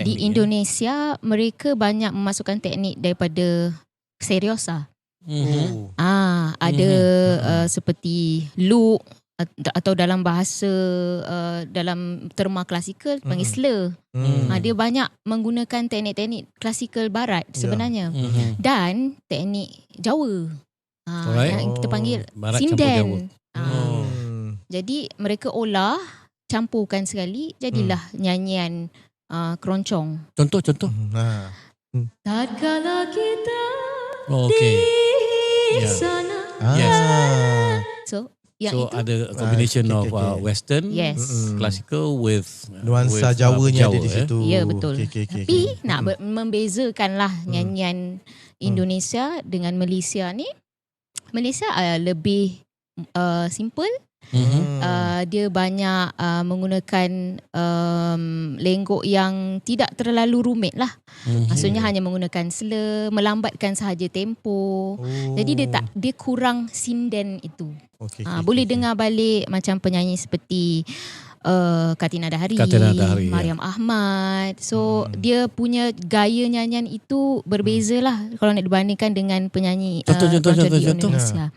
Di Indonesia mereka banyak memasukkan teknik daripada seriosa. Ada seperti look atau dalam bahasa dalam terma klasikal panggil slur. Dia banyak menggunakan teknik-teknik klasikal barat sebenarnya. Dan teknik Jawa. Yang kita panggil barat sinden. Jadi mereka olah, campurkan sekali, jadilah nyanyian keroncong. Contoh. Tatkala kita di sana. So ada combination of western, classical with nuansa Jawanya ada di situ. Ya, betul. Tapi nak membezakanlah nyanyian Indonesia dengan Malaysia ni. Malaysia lebih simple. Dia banyak menggunakan lenggok yang tidak terlalu rumit lah. Maksudnya hanya menggunakan slur, melambatkan sahaja tempo. Jadi dia kurang sinden itu. Boleh dengar balik macam penyanyi seperti Kartina Dahari, Mariam Ahmad. So dia punya gaya nyanyian itu berbeza lah kalau nak dibandingkan dengan penyanyi contoh. Indonesia.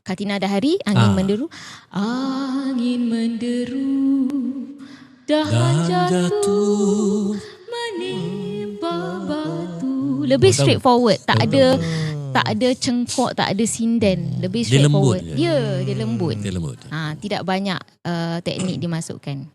Kartina Dahari, Angin Menderu. Angin menderu, dahan jatuh menimpa batu. Lebih straightforward, tak ada cengkok, tak ada sinden. Lebih straightforward. Dia lembut. Tidak banyak teknik dimasukkan.